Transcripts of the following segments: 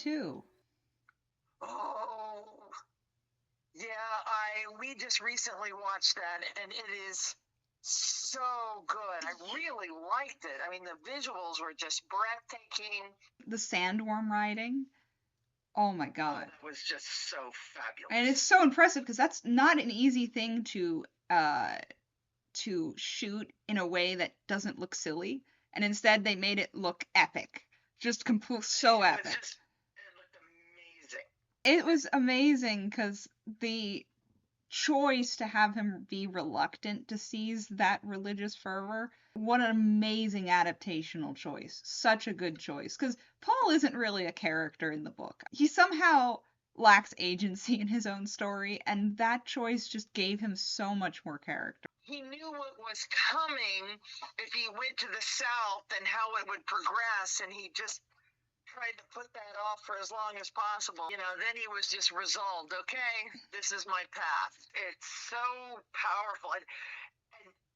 too. Oh, yeah, we just recently watched that, and it is so good. I really liked it. I mean, the visuals were just breathtaking. The sandworm riding. Oh my god. It was just so fabulous. And it's so impressive because that's not an easy thing to shoot in a way that doesn't look silly. And instead they made it look epic. Just so epic. It looked amazing. It was amazing because the choice to have him be reluctant to seize that religious fervor, what an amazing adaptational choice. Such a good choice. Because Paul isn't really a character in the book. He somehow lacks agency in his own story, and that choice just gave him so much more character. He knew what was coming if he went to the south and how it would progress, and he just tried to put that off for as long as possible. You know, then he was just resolved, okay, this is my path. It's so powerful. And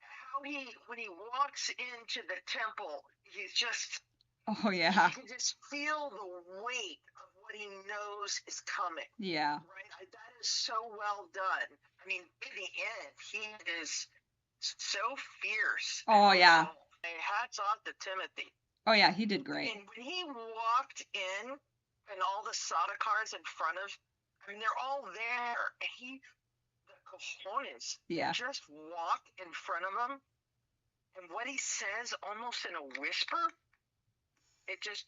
how when he walks into the temple, he's just... Oh, yeah. You can just feel the weight of what he knows is coming. Yeah. Right? That is so well done. I mean, in the end, he is so fierce. Oh, yeah. Hats off to Timothy. Oh, yeah, he did great. And when he walked in, and all the Sardaukars in front of, I mean, they're all there, and the cojones, just walk in front of him, and what he says, almost in a whisper, it just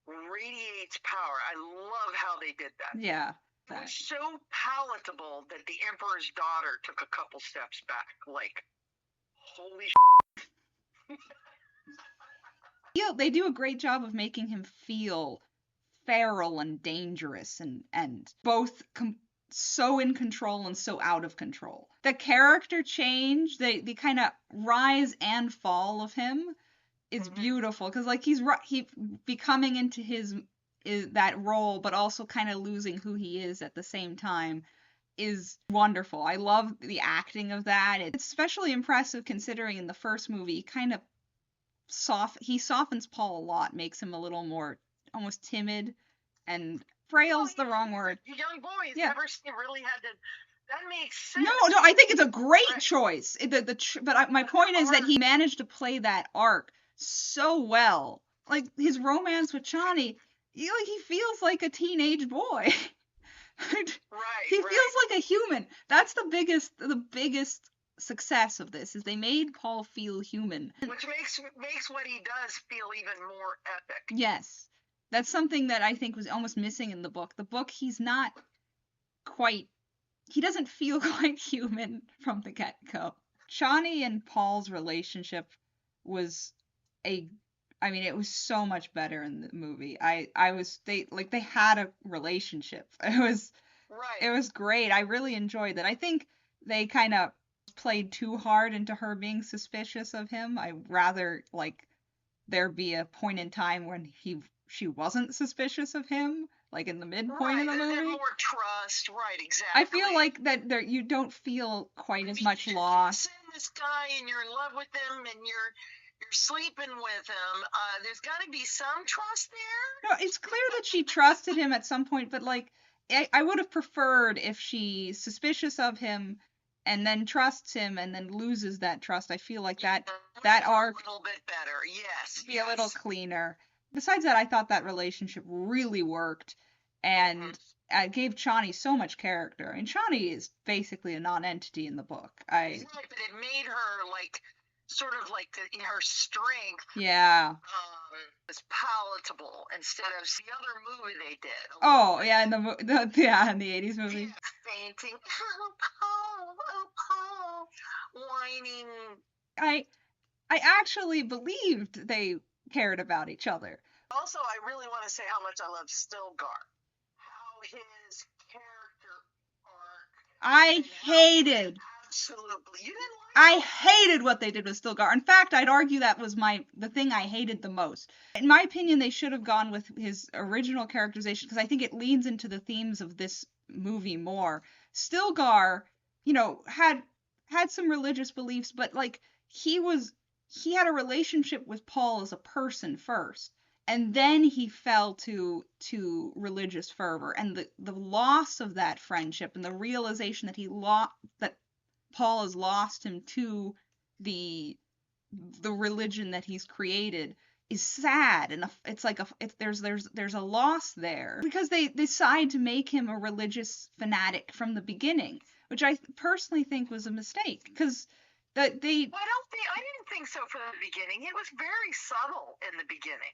radiates power. I love how they did that. Yeah. It was so palatable that the Emperor's daughter took a couple steps back. Like, holy shit. Yeah, they do a great job of making him feel feral and dangerous and both so in control and so out of control. The character change, the kind of rise and fall of him is beautiful because like he becoming into that role, but also kind of losing who he is at the same time is wonderful. I love the acting of that. It's especially impressive considering in the first movie, kind of he softens Paul a lot, makes him a little more almost timid and frail's the wrong word. Young boy, he's never really had to. That makes sense. No, I think it's a great choice. But my point is that he managed to play that arc so well. Like his romance with Chani, he feels like a teenage boy. He feels like a human. That's the biggest success of this is they made Paul feel human. Which makes what he does feel even more epic. Yes. That's something that I think was almost missing in the book. The book, he doesn't feel quite human from the get-go. Chani and Paul's relationship was it was so much better in the movie. They had a relationship. It was great. I really enjoyed that. I think they kind of played too hard into her being suspicious of him. I'd rather there be a point in time when she wasn't suspicious of him, like in the midpoint of the movie. More trust, right? Exactly. I feel like that you don't feel quite as much loss. You're this guy and you're in love with him and you're sleeping with him. There's got to be some trust there. No, it's clear that she trusted him at some point, but I would have preferred if she's suspicious of him and then trusts him and then loses that trust. I feel like that arc a little bit better. Yes. Be a little cleaner. Besides that, I thought that relationship really worked and gave Chani so much character. And Chani is basically a non-entity in the book. Right, but it made her sort of her strength. Yeah. Was palatable instead of the other movie they did. Oh yeah, in the 80s movie. Fainting. Oh Paul, whining. I actually believed they cared about each other. Also, I really want to say how much I love Stilgar. How his character arc. I hated. Absolutely. You didn't like I hated what they did with Stilgar. In fact, I'd argue that was the thing I hated the most. In my opinion, they should have gone with his original characterization because I think it leans into the themes of this movie more. Stilgar, had some religious beliefs, but he had a relationship with Paul as a person first. And then he fell to religious fervor, and the loss of that friendship and the realization that Paul has lost him to the religion that he's created is sad, and it's like there's a loss there because they decide to make him a religious fanatic from the beginning, which I personally think was a mistake because that they I didn't think so from the beginning. It was very subtle in the beginning.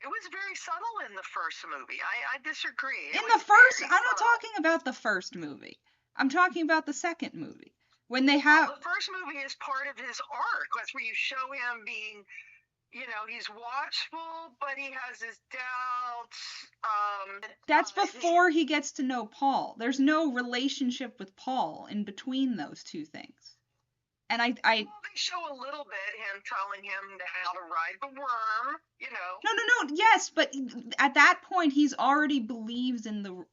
It was very subtle in the first movie. I disagree. I'm not talking about the first movie. I'm talking about the second movie. When they have the first movie is part of his arc. That's where you show him being, he's watchful, but he has his doubts. That's before he gets to know Paul. There's no relationship with Paul in between those two things. And well, they show a little bit him telling him how to ride the worm, No, yes, but at that point he's already believes in the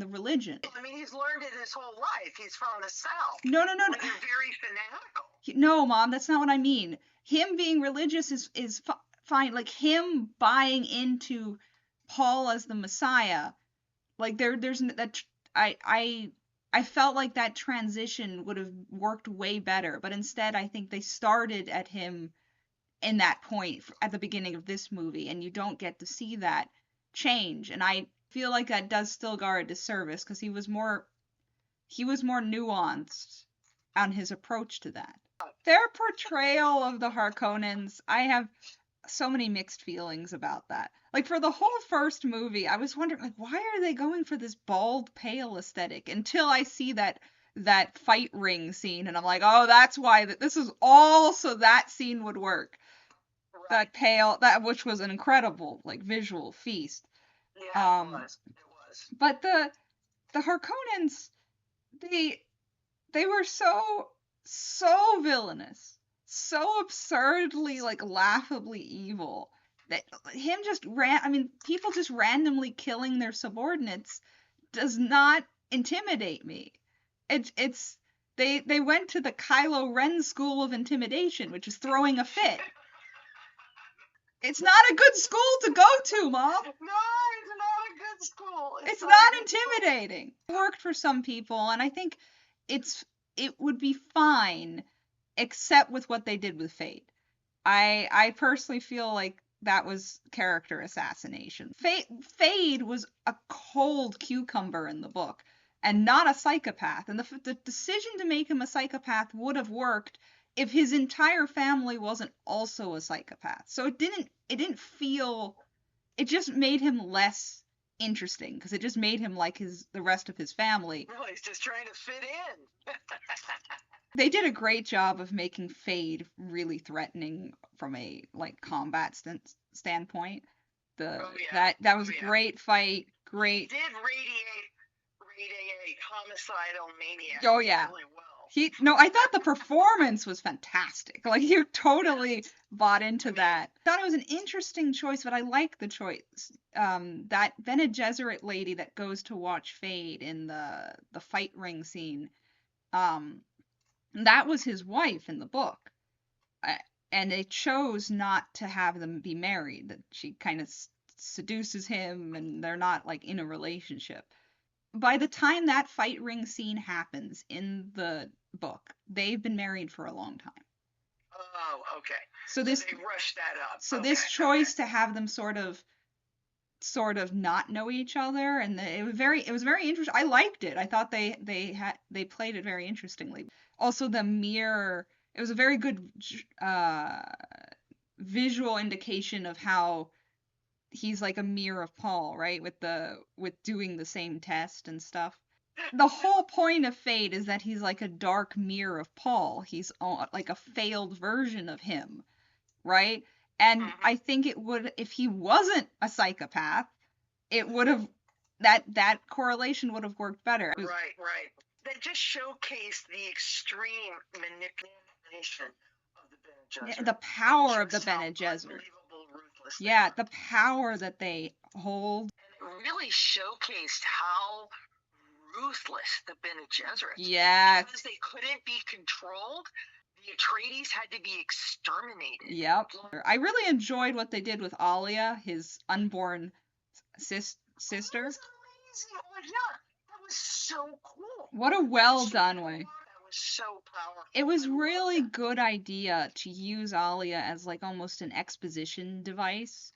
religion. I mean, he's learned it his whole life. He's from the South. No. They're very fanatical. No, Mom, that's not what I mean. Him being religious is fine. Like him buying into Paul as the Messiah. Like there's that. I felt like that transition would have worked way better, but instead I think they started at him in that point at the beginning of this movie, and you don't get to see that change. And I feel like that does Stilgar a disservice because he was more nuanced on his approach to that. Their portrayal of the Harkonnens, I have so many mixed feelings about that. Like for the whole first movie, I was wondering, like, why are they going for this bald, pale aesthetic? Until I see that fight ring scene, and I'm like, oh, that's why this is all so that scene would work. Right. Which was an incredible like visual feast. Yeah, it was. But the Harkonnens, they were so villainous, so absurdly like laughably evil that people just randomly killing their subordinates does not intimidate me. They went to the Kylo Ren school of intimidation, which is throwing a fit. It's not a good school to go to, Mom. No, it's not a good school. It's not intimidating. It worked for some people, and I think it would be fine, except with what they did with Fade. I personally feel like that was character assassination. Fade was a cold cucumber in the book, and not a psychopath. And the decision to make him a psychopath would have worked if his entire family wasn't also a psychopath. So it just made him less interesting because it just made him like the rest of his family. No, he's just trying to fit in. They did a great job of making Fade really threatening from a like combat standpoint. That was a great fight. Great. He did radiate homicidal maniac. Oh yeah. Really well. I thought the performance was fantastic. Like, you totally bought into that. I thought it was an interesting choice, but I like the choice. That Bene Gesserit lady that goes to watch Fade in the fight ring scene, that was his wife in the book. And they chose not to have them be married. That she kind of seduces him, and they're not, like, in a relationship. By the time that fight ring scene happens in the book, they've been married for a long time. Oh, okay. So they rushed that up. So this choice to have them sort of not know each other, and it was very interesting. I liked it. I thought they played it very interestingly. Also, the mirror. It was a very good visual indication of how he's like a mirror of Paul, right? With doing the same test and stuff. The whole point of Fade is that he's like a dark mirror of Paul. He's like a failed version of him, right? And I think it would, if he wasn't a psychopath, it would have, that correlation would have worked better. Right. That just showcased the extreme manipulation of the Bene Gesserit. The power of the Bene Gesserit. Yeah, the power that they hold. And it really showcased how ruthless the Bene Gesserit. Yeah. Because they couldn't be controlled, The Atreides had to be exterminated. Yep. I really enjoyed what they did with Alia, his unborn sister. That was amazing. Oh, yeah. That was so cool. What a well done way. That was so powerful. It was really good idea to use Alia as like almost an exposition device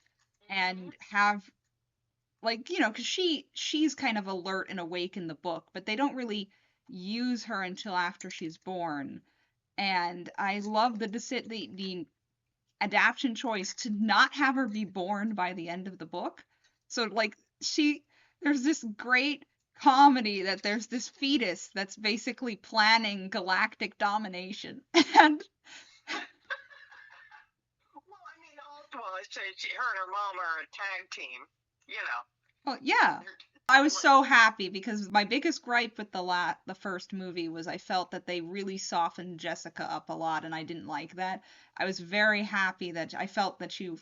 and have like, you know, because she's kind of alert and awake in the book, but they don't really use her until after she's born. And I love the adaptation choice to not have her be born by the end of the book. So like there's this great comedy that there's this fetus that's basically planning galactic domination. And well, I mean, also, her and her mom are a tag team, you know. well, yeah. I was so happy because my biggest gripe with the first movie was I felt that they really softened Jessica up a lot, and I didn't like that. I was very happy that I felt that she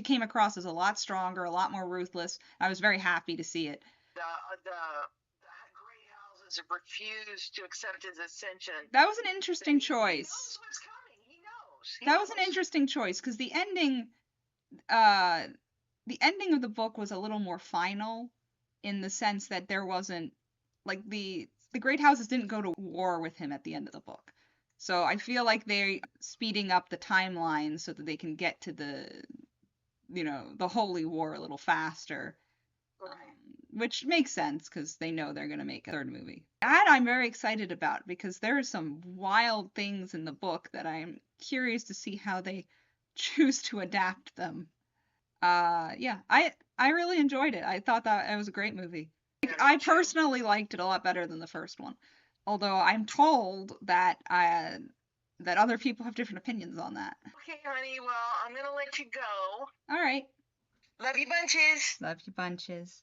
came across as a lot stronger, a lot more ruthless. I was very happy to see it. The great houses have refused to accept his ascension. That was an interesting choice. He knows what's coming. He knows. That was an interesting choice because the ending of the book was a little more final, in the sense that there wasn't like the great houses didn't go to war with him at the end of the book. So I feel like they're speeding up the timeline so that they can get to the holy war a little faster. Right. Which makes sense because they know they're going to make a third movie. That I'm very excited about because there are some wild things in the book that I'm curious to see how they choose to adapt them. Yeah, I really enjoyed it. I thought that it was a great movie. I personally liked it a lot better than the first one, although I'm told that other people have different opinions on that. Okay, honey. Well, I'm gonna let you go. All right. Love you bunches. Love you bunches.